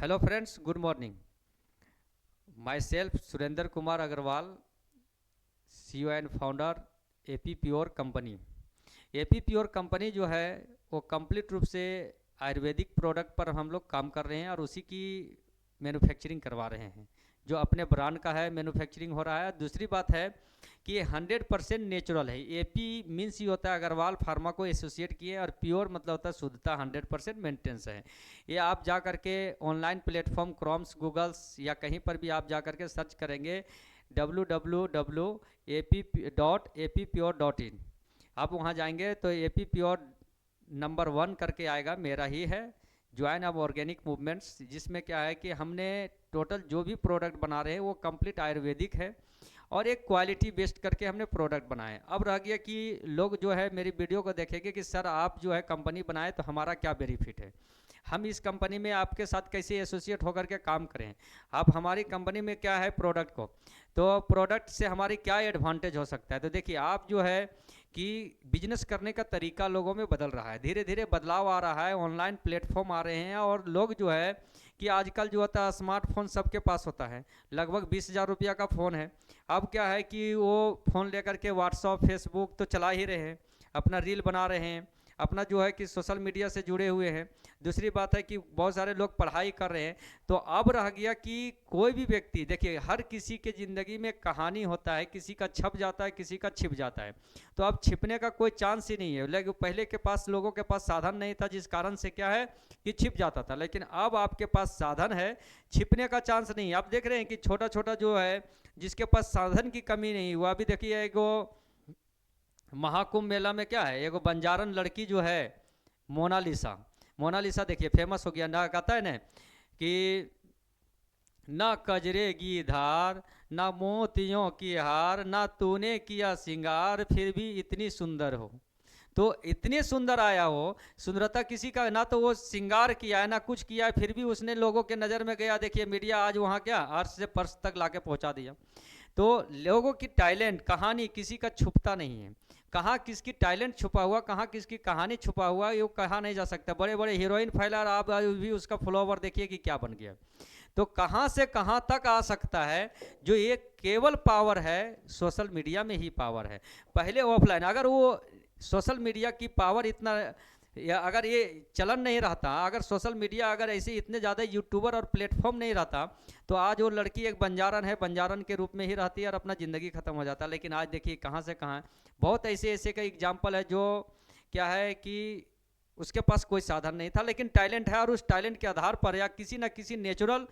Hello friends, good morning. Myself Surendra Kumar Agarwal, CEO and founder AP Pure Company. AP Pure Company जो है वो complete रूप से Ayurvedic product पर हम लोग काम कर रहे हैं और उसी की मैन्युफैक्चरिंग करवा रहे हैं। जो अपने ब्रांड का है मैन्युफैक्चरिंग हो रहा है। दूसरी बात है कि ये 100% नेचुरल है। एपी मीन्स ये होता है अग्रवाल फार्मा को एसोसिएट किए और प्योर मतलब होता है शुद्धता 100% मेंटेनेंस है। ये आप जा करके ऑनलाइन प्लेटफॉर्म क्रोम्स गूगल्स या कहीं पर भी आप जा करके सर्च करेंगे www.ap.appure.in। आप वहाँ जाएंगे तो एपी प्योर नंबर 1 करके आएगा, मेरा ही है, ज्वाइन अब ऑर्गेनिक मूवमेंट्स, जिसमें क्या है कि हमने टोटल जो भी प्रोडक्ट बना रहे हैं वो कंप्लीट आयुर्वेदिक है और एक क्वालिटी बेस्ड करके हमने प्रोडक्ट बनाए। अब रह गया कि लोग जो है मेरी वीडियो को देखेंगे कि सर आप जो है कंपनी बनाए तो हमारा क्या बेनिफिट है, हम इस कंपनी में आपके साथ कैसे एसोसिएट होकर के काम करें, आप हमारी कंपनी में क्या है प्रोडक्ट को, तो प्रोडक्ट से हमारी क्या एडवांटेज हो सकता है। तो देखिए आप जो है कि बिजनेस करने का तरीका लोगों में बदल रहा है, धीरे धीरे बदलाव आ रहा है, ऑनलाइन प्लेटफॉर्म आ रहे हैं और लोग जो है कि आजकल जो होता है स्मार्टफोन सबके पास होता है, लगभग 20,000 रुपया का फ़ोन है। अब क्या है कि वो फ़ोन लेकर के व्हाट्सअप फेसबुक तो चला ही रहे हैं, अपना रील बना रहे हैं, अपना जो है कि सोशल मीडिया से जुड़े हुए हैं। दूसरी बात है कि बहुत सारे लोग पढ़ाई कर रहे हैं। तो अब रह गया कि कोई भी व्यक्ति देखिए हर किसी के ज़िंदगी में कहानी होता है, किसी का छप जाता है, किसी का छिप जाता है। तो अब छिपने का कोई चांस ही नहीं है। लेकिन पहले के पास लोगों के पास साधन नहीं था, जिस कारण से क्या है कि छिप जाता था, लेकिन अब आपके पास साधन है, छिपने का चांस नहीं है। आप देख रहे हैं कि छोटा छोटा जो है जिसके पास साधन की कमी नहीं हुआ, अभी देखिए एगो महाकुंभ मेला में क्या है, एगो बंजारन लड़की जो है मोनालिसा, मोनालिसा देखिए फेमस हो गया ना, कहता है ना कि ना कजरेगी धार ना मोतियों की हार ना तूने किया सिंगार फिर भी इतनी सुंदर हो। तो इतनी सुंदर आया हो, सुंदरता किसी का ना तो वो श्रृंगार किया है ना कुछ किया है, फिर भी उसने लोगों के नज़र में गया। देखिए मीडिया आज वहाँ क्या अर्श से पर्श तक लाके पहुँचा दिया। तो लोगों की टैलेंट कहानी किसी का छुपता नहीं है, कहाँ किसकी टैलेंट छुपा हुआ, कहाँ किसकी कहानी छुपा हुआ, ये कहा नहीं जा सकता। बड़े बड़े हीरोइन फैला, आप भी उसका फॉलोवर देखिए कि क्या बन गया। तो कहाँ से कहाँ तक आ सकता है, जो ये केवल पावर है सोशल मीडिया में ही पावर है। पहले ऑफलाइन अगर वो सोशल मीडिया की पावर इतना या अगर ये चलन नहीं रहता, अगर सोशल मीडिया अगर ऐसे इतने ज़्यादा यूट्यूबर और प्लेटफॉर्म नहीं रहता, तो आज वो लड़की एक बंजारन है, बंजारन के रूप में ही रहती है और अपना ज़िंदगी ख़त्म हो जाता। लेकिन आज देखिए कहाँ से कहाँ बहुत ऐसे ऐसे का एग्जाम्पल है जो क्या है कि उसके पास कोई साधन नहीं था लेकिन टैलेंट है, और उस टैलेंट के आधार पर या किसी न किसी नेचुरल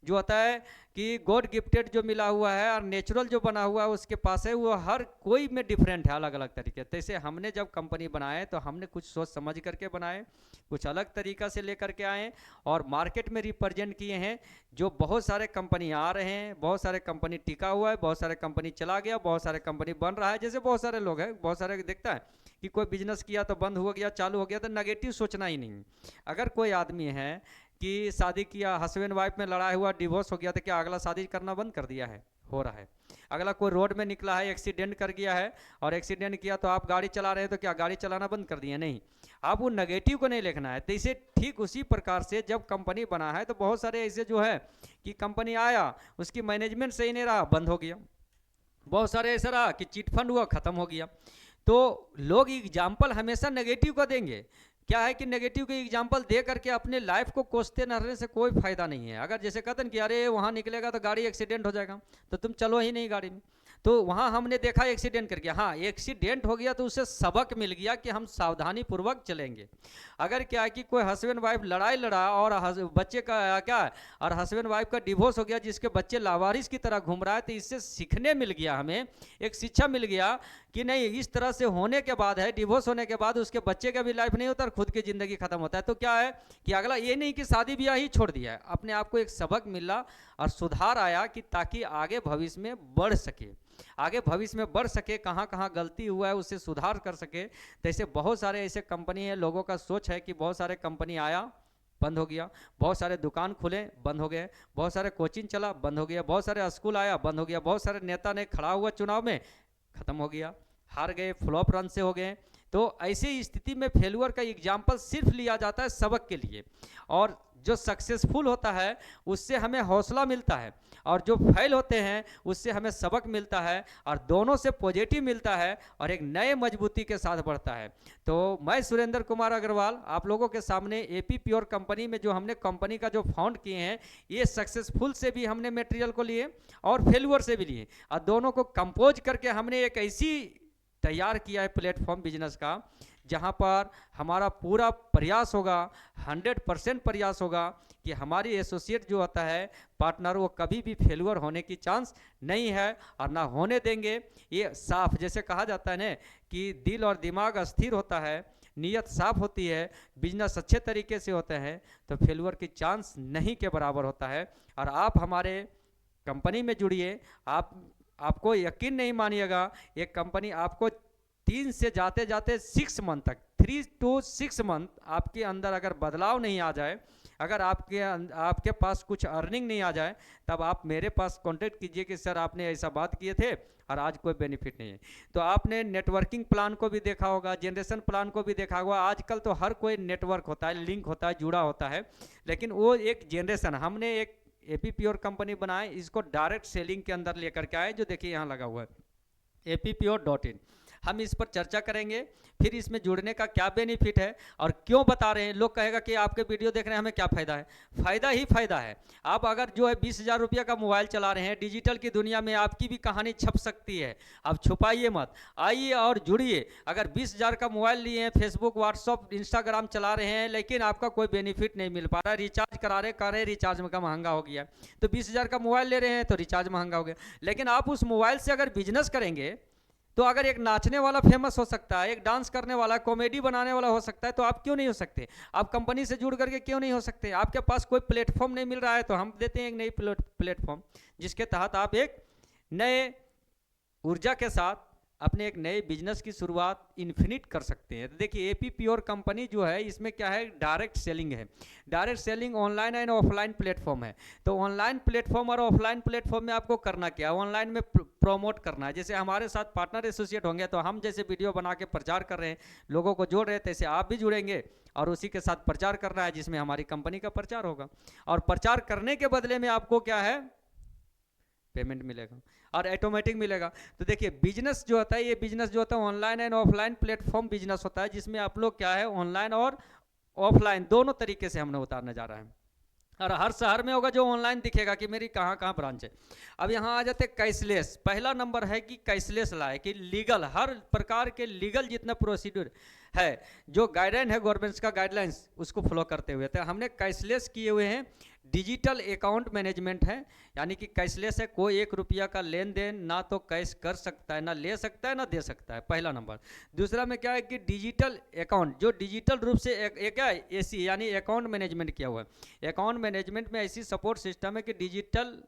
जो होता है कि गॉड गिफ्टेड जो मिला हुआ है और नेचुरल जो बना हुआ है उसके पास है, वो हर कोई में डिफरेंट है, अलग अलग तरीके। जैसे हमने जब कंपनी बनाए तो हमने कुछ सोच समझ करके बनाए, कुछ अलग तरीका से लेकर के आए और मार्केट में रिप्रेजेंट किए हैं। जो बहुत सारे कंपनी आ रहे हैं, बहुत सारे कंपनी टिका हुआ है, बहुत सारे कंपनी चला गया, बहुत सारे कंपनी बन रहा है। जैसे बहुत सारे लोग हैं, बहुत सारे देखता है कि कोई बिजनेस किया तो बंद हो गया, चालू हो गया, तो नेगेटिव सोचना ही नहीं। अगर कोई आदमी है कि शादी किया, हस्बैंड वाइफ में लड़ाई हुआ, डिवोर्स हो गया, तो क्या अगला शादी करना बंद कर दिया है? हो रहा है। अगला कोई रोड में निकला है, एक्सीडेंट कर गया है और एक्सीडेंट किया तो आप गाड़ी चला रहे हैं, तो क्या गाड़ी चलाना बंद कर दिया? नहीं। आप वो नेगेटिव को नहीं लिखना है। तो इसे ठीक उसी प्रकार से जब कंपनी बना है तो बहुत सारे ऐसे जो है कि कंपनी आया, उसकी मैनेजमेंट सही नहीं रहा, बंद हो गया। बहुत सारे ऐसा रहा कि चिट फंड हुआ, ख़त्म हो गया। तो लोग एग्जाम्पल हमेशा नेगेटिव का देंगे। क्या है कि नेगेटिव के एग्जाम्पल दे करके अपने लाइफ को कोसते न रहने से कोई फायदा नहीं है। अगर जैसे कहते हैं कि अरे वहाँ निकलेगा तो गाड़ी एक्सीडेंट हो जाएगा, तो तुम चलो ही नहीं गाड़ी में। तो वहाँ हमने देखा एक्सीडेंट कर गया, हाँ एक्सीडेंट हो गया तो उससे सबक मिल गया कि हम सावधानी पूर्वक चलेंगे। अगर क्या है कि कोई हस्बैंड वाइफ लड़ाई लड़ा और बच्चे का क्या और हस्बैंड वाइफ का डिवोर्स हो गया, जिसके बच्चे लावारिस की तरह घूम रहा है, तो इससे सीखने मिल गया, हमें एक शिक्षा मिल गया कि नहीं इस तरह से होने के बाद है, डिवोर्स होने के बाद उसके बच्चे का भी लाइफ नहीं होता और खुद की ज़िंदगी ख़त्म होता है। तो क्या है कि अगला ये नहीं कि शादी ब्याह ही छोड़ दिया है, अपने आप को एक सबक मिला और सुधार आया कि ताकि आगे भविष्य में बढ़ सके, आगे भविष्य में बढ़ सके, कहाँ कहाँ गलती हुआ है उससे सुधार कर सके। जैसे बहुत सारे ऐसे कंपनी है, लोगों का सोच है कि बहुत सारे कंपनी आया बंद हो गया, बहुत सारे दुकान खुले बंद हो गए, बहुत सारे कोचिंग चला बंद हो गया, बहुत सारे स्कूल आया बंद हो गया, बहुत सारे नेता ने खड़ा हुआ चुनाव में ख़त्म हो गया, हार गए, फ्लॉप रन से हो गए। तो ऐसी स्थिति में फेलुअर का एग्जाम्पल सिर्फ लिया जाता है सबक के लिए। और जो सक्सेसफुल होता है उससे हमें हौसला मिलता है, और जो फेल होते हैं उससे हमें सबक मिलता है, और दोनों से पॉजिटिव मिलता है और एक नए मजबूती के साथ बढ़ता है। तो मैं सुरेंद्र कुमार अग्रवाल आप लोगों के सामने एपी प्योर कंपनी में जो हमने कंपनी का जो फाउंड किए हैं, ये सक्सेसफुल से भी हमने मटेरियल को लिए और फेल्यूर से भी लिए, और दोनों को कंपोज करके हमने एक ऐसी तैयार किया है प्लेटफॉर्म बिजनेस का, जहां पर हमारा पूरा प्रयास होगा, 100% प्रयास होगा कि हमारी एसोसिएट जो होता है पार्टनर, वो कभी भी फेल्यूर होने की चांस नहीं है और ना होने देंगे। ये साफ, जैसे कहा जाता है ना कि दिल और दिमाग स्थिर होता है, नीयत साफ होती है, बिजनेस अच्छे तरीके से होते हैं, तो फेल्यूर की चांस नहीं के बराबर होता है। और आप हमारे कंपनी में जुड़िए, आपको यकीन नहीं मानिएगा, ये कंपनी आपको 3 से जाते जाते 6 मंथ तक, 3 to 6 मंथ आपके अंदर अगर बदलाव नहीं आ जाए, अगर आपके पास कुछ अर्निंग नहीं आ जाए, तब आप मेरे पास कांटेक्ट कीजिए कि सर आपने ऐसा बात किए थे और आज कोई बेनिफिट नहीं है। तो आपने नेटवर्किंग प्लान को भी देखा होगा, जनरेशन प्लान को भी देखा होगा। आजकल तो हर कोई नेटवर्क होता है, लिंक होता है, जुड़ा होता है, लेकिन वो एक जनरेशन हमने एक एपी प्योर कंपनी बनाए, इसको डायरेक्ट सेलिंग के अंदर लेकर के आए, जो देखिए यहाँ लगा हुआ है appure.in। हम इस पर चर्चा करेंगे, फिर इसमें जुड़ने का क्या बेनिफिट है और क्यों बता रहे हैं। लोग कहेगा कि आपके वीडियो देख रहे हैं हमें क्या फ़ायदा है, फ़ायदा ही फ़ायदा है। आप अगर जो है 20,000 रुपये का मोबाइल चला रहे हैं, डिजिटल की दुनिया में आपकी भी कहानी छप सकती है, आप छुपाइए मत, आइए और जुड़िए। अगर 20,000 का मोबाइल लिए हैं, फेसबुक, व्हाट्सअप, इंस्टाग्राम चला रहे हैं, लेकिन आपका कोई बेनिफिट नहीं मिल पा रहा है, रिचार्ज करा रहे रिचार्ज में का महंगा हो गया, तो 20,000 का मोबाइल ले रहे हैं तो रिचार्ज महंगा हो गया। लेकिन आप उस मोबाइल से अगर बिजनेस करेंगे, तो अगर एक नाचने वाला फेमस हो सकता है, एक डांस करने वाला, कॉमेडी बनाने वाला हो सकता है, तो आप क्यों नहीं हो सकते? आप कंपनी से जुड़ करके क्यों नहीं हो सकते? आपके पास कोई प्लेटफॉर्म नहीं मिल रहा है, तो हम देते हैं एक नई प्लेटफॉर्म, जिसके तहत आप एक नए ऊर्जा के साथ अपने एक नए बिजनेस की शुरुआत इन्फिनिट कर सकते हैं। तो देखिए एपी प्योर कंपनी जो है, इसमें क्या है, डायरेक्ट सेलिंग है। Direct selling online and offline platform है। तो ऑनलाइन प्लेटफॉर्म और ऑफलाइन प्लेटफॉर्म में आपको करना क्या है, ऑनलाइन में प्रमोट करना है। जैसे हमारे साथ पार्टनर एसोसिएट होंगे, तो हम जैसे वीडियो बना के प्रचार कर रहे हैं, लोगों को जोड़ रहे हैं, तैसे आप भी जुड़ेंगे और उसी के साथ प्रचार करना है, जिसमें हमारी कंपनी का प्रचार होगा। और प्रचार करने के बदले में आपको क्या है, पेमेंट मिलेगा और ऑटोमेटिक मिलेगा। तो देखिए बिजनेस जो होता है, ये बिजनेस जो होता है online and offline platform business होता है, जिसमें आप लोग क्या है, ऑनलाइन और ऑफलाइन दोनों तरीके से हमने उतारने जा रहा है। और हर शहर में होगा जो ऑनलाइन दिखेगा कि मेरी कहाँ कहाँ ब्रांच है। अब यहाँ आ जाते कैशलेस। पहला नंबर है कि कैशलेस लाए, कि लीगल, हर प्रकार के लीगल जितना प्रोसीड्यूर है, जो गाइडलाइन है गवर्नमेंट का गाइडलाइंस, उसको फॉलो करते हुए तो हमने कैशलेस किए हुए हैं। डिजिटल अकाउंट मैनेजमेंट है, यानी कि कैशलेस है, कोई 1 रुपया का लेन देन ना तो कैश कर सकता है, ना ले सकता है, ना दे सकता है, पहला नंबर। दूसरा में क्या है कि डिजिटल अकाउंट, जो डिजिटल रूप से एक ऐसी यानी अकाउंट मैनेजमेंट किया हुआ है। अकाउंट मैनेजमेंट में ऐसी सपोर्ट सिस्टम है कि डिजिटल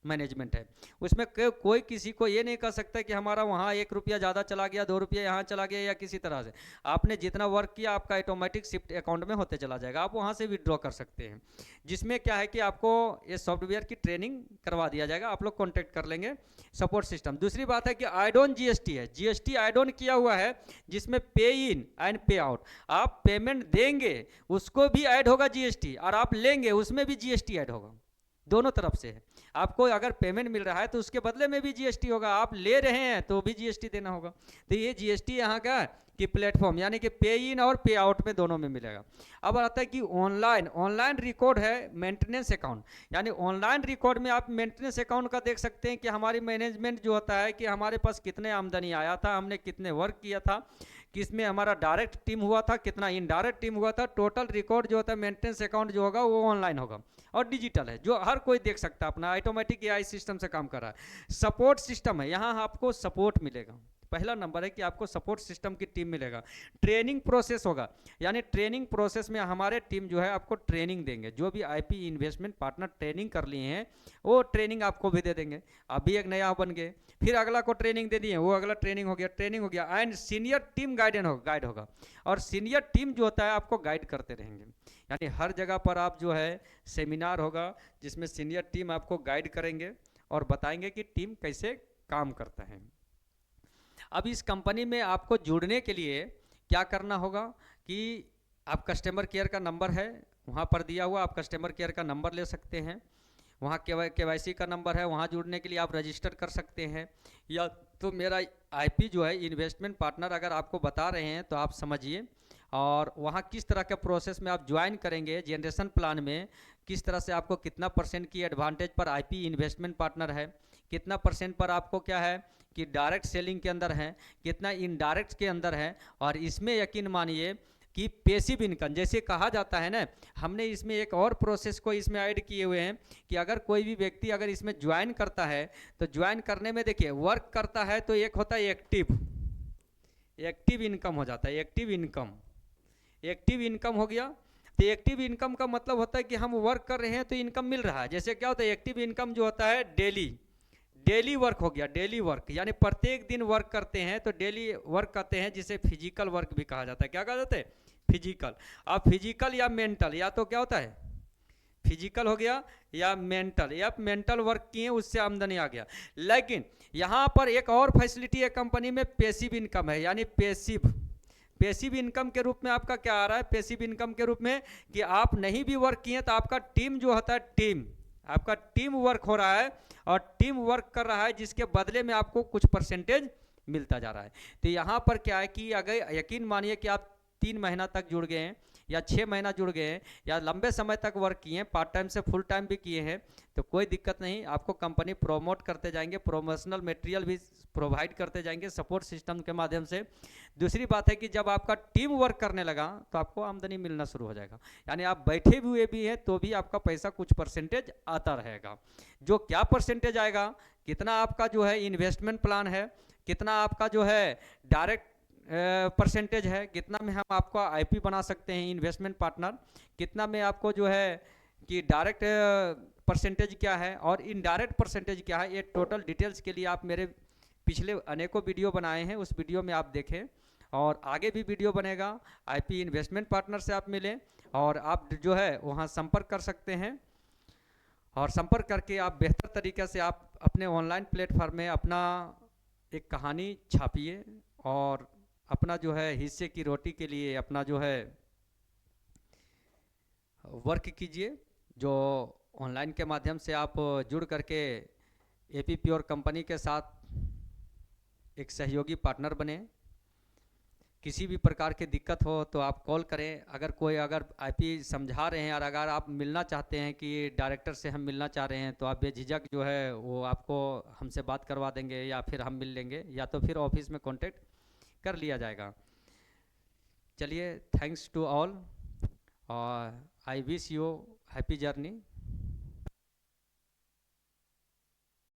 मैनेजमेंट है, उसमें कोई किसी को ये नहीं कह सकता कि हमारा वहाँ 1 रुपया ज़्यादा चला गया, 2 रुपया यहाँ चला गया, या किसी तरह से आपने जितना वर्क किया आपका ऑटोमेटिक शिफ्ट अकाउंट में होते चला जाएगा, आप वहाँ से विड्रॉ कर सकते हैं। जिसमें क्या है कि आपको ये सॉफ्टवेयर की ट्रेनिंग करवा दिया जाएगा, आप लोग कॉन्टेक्ट कर लेंगे, सपोर्ट सिस्टम। दूसरी बात है कि आइडोन जीएसटी है, जीएसटी आइडोन किया हुआ है, जिसमें पे इन एंड पे आउट, आप पेमेंट देंगे उसको भी ऐड होगा जीएसटी, और आप लेंगे उसमें भी जीएसटी ऐड होगा, दोनों तरफ से है। आपको अगर पेमेंट मिल रहा है तो उसके बदले में भी जीएसटी होगा, आप ले रहे हैं तो भी जीएसटी देना होगा। तो ये जीएसटी यहाँ का कि प्लेटफॉर्म यानी कि पे इन और पे आउट में दोनों में मिलेगा। अब आता है कि ऑनलाइन रिकॉर्ड है मेंटेनेंस अकाउंट, यानी ऑनलाइन रिकॉर्ड में आप मेंटेनेंस अकाउंट का देख सकते हैं कि हमारी मैनेजमेंट जो होता है कि हमारे पास कितने आमदनी आया था, हमने कितने वर्क किया था, किसमें हमारा डायरेक्ट टीम हुआ था, कितना इनडायरेक्ट टीम हुआ था, टोटल रिकॉर्ड जो होता है मेंटेनेंस अकाउंट जो होगा वो ऑनलाइन होगा और डिजिटल है, जो हर कोई देख सकता है, अपना ऑटोमेटिक एआई सिस्टम से काम कर रहा है। सपोर्ट सिस्टम है, यहाँ आपको सपोर्ट मिलेगा, पहला नंबर है कि आपको सपोर्ट सिस्टम की टीम मिलेगा। ट्रेनिंग प्रोसेस होगा, यानी ट्रेनिंग प्रोसेस में हमारे टीम जो है आपको ट्रेनिंग देंगे, जो भी आईपी इन्वेस्टमेंट पार्टनर ट्रेनिंग कर लिए हैं वो ट्रेनिंग आपको भी दे देंगे। अभी एक नया बन गए, फिर अगला को ट्रेनिंग दे दिए, वो अगला ट्रेनिंग हो गया एंड सीनियर टीम गाइड होगा, और सीनियर टीम जो होता है आपको गाइड करते रहेंगे, यानी हर जगह पर आप जो है सेमिनार होगा जिसमें सीनियर टीम आपको गाइड करेंगे और बताएंगे कि टीम कैसे काम करता है। अब इस कंपनी में आपको जुड़ने के लिए क्या करना होगा कि आप कस्टमर केयर का नंबर है, वहाँ पर दिया हुआ, आप कस्टमर केयर का नंबर ले सकते हैं, वहाँ KYC का नंबर है, वहाँ जुड़ने के लिए आप रजिस्टर कर सकते हैं। या तो मेरा IP जो है इन्वेस्टमेंट पार्टनर अगर आपको बता रहे हैं तो आप समझिए, और वहाँ किस तरह के प्रोसेस में आप ज्वाइन करेंगे जनरेशन प्लान में, किस तरह से आपको कितना % की एडवांटेज पर IP इन्वेस्टमेंट पार्टनर है, कितना % पर आपको क्या है कि डायरेक्ट सेलिंग के अंदर है, कितना इनडायरेक्ट के अंदर है। और इसमें यकीन मानिए कि पैसिव इनकम जैसे कहा जाता है ना, हमने इसमें एक और प्रोसेस को इसमें ऐड किए हुए हैं कि अगर कोई भी व्यक्ति अगर इसमें ज्वाइन करता है तो ज्वाइन करने में देखिए वर्क करता है तो एक होता है एक्टिव इनकम हो जाता है, एक्टिव इनकम हो गया। तो एक्टिव इनकम का मतलब होता है कि हम वर्क कर रहे हैं तो इनकम मिल रहा है। जैसे क्या होता है एक्टिव इनकम जो होता है डेली वर्क हो गया, डेली वर्क यानी प्रत्येक दिन वर्क करते हैं तो डेली वर्क करते हैं, जिसे फिजिकल वर्क भी कहा जाता है। क्या कहा जाता है? फिजिकल। अब फिजिकल या मेंटल, या तो क्या होता है फिजिकल हो गया या मेंटल वर्क किए उससे आमदनी आ गया। लेकिन यहाँ पर एक और फैसिलिटी है कंपनी में, पैसिव इनकम है, यानी पैसिव इनकम के रूप में आपका क्या आ रहा है, पैसिव इनकम के रूप में कि आप नहीं भी वर्क किए तो आपका टीम जो होता है आपका टीम वर्क हो रहा है और टीम वर्क कर रहा है, जिसके बदले में आपको कुछ % मिलता जा रहा है। तो यहाँ पर क्या है कि अगर यकीन मानिए कि आप 3 महीना तक जुड़ गए हैं या 6 महीना जुड़ गए हैं या लंबे समय तक वर्क किए हैं, पार्ट टाइम से फुल टाइम भी किए हैं, तो कोई दिक्कत नहीं, आपको कंपनी प्रोमोट करते जाएंगे, प्रमोशनल मटेरियल भी प्रोवाइड करते जाएंगे सपोर्ट सिस्टम के माध्यम से। दूसरी बात है कि जब आपका टीम वर्क करने लगा तो आपको आमदनी मिलना शुरू हो जाएगा, यानी आप बैठे हुए भी हैं तो भी आपका पैसा कुछ % आता रहेगा। जो क्या % आएगा, कितना आपका जो है इन्वेस्टमेंट प्लान है, कितना आपका जो है डायरेक्ट % है, कितना में हम आपको IP बना सकते हैं इन्वेस्टमेंट पार्टनर, कितना में आपको जो है कि डायरेक्ट % क्या है और इनडायरेक्ट % क्या है, ये टोटल डिटेल्स के लिए आप मेरे पिछले अनेकों वीडियो बनाए हैं, उस वीडियो में आप देखें। और आगे भी वीडियो बनेगा, IP इन्वेस्टमेंट पार्टनर से आप मिलें और आप जो है वहाँ संपर्क कर सकते हैं, और संपर्क करके आप बेहतर तरीके से आप अपने ऑनलाइन प्लेटफॉर्म में अपना एक कहानी छापिए और अपना जो है हिस्से की रोटी के लिए अपना जो है वर्क कीजिए। जो ऑनलाइन के माध्यम से आप जुड़ करके AP प्योर कंपनी के साथ एक सहयोगी पार्टनर बने। किसी भी प्रकार की दिक्कत हो तो आप कॉल करें, अगर IP समझा रहे हैं और अगर आप मिलना चाहते हैं कि डायरेक्टर से हम मिलना चाह रहे हैं तो आप बेझिझक जो है वो आपको हमसे बात करवा देंगे या फिर हम मिल लेंगे या तो फिर ऑफिस में कांटेक्ट कर लिया जाएगा। चलिए, थैंक्स टू ऑल और I wish you happy journey.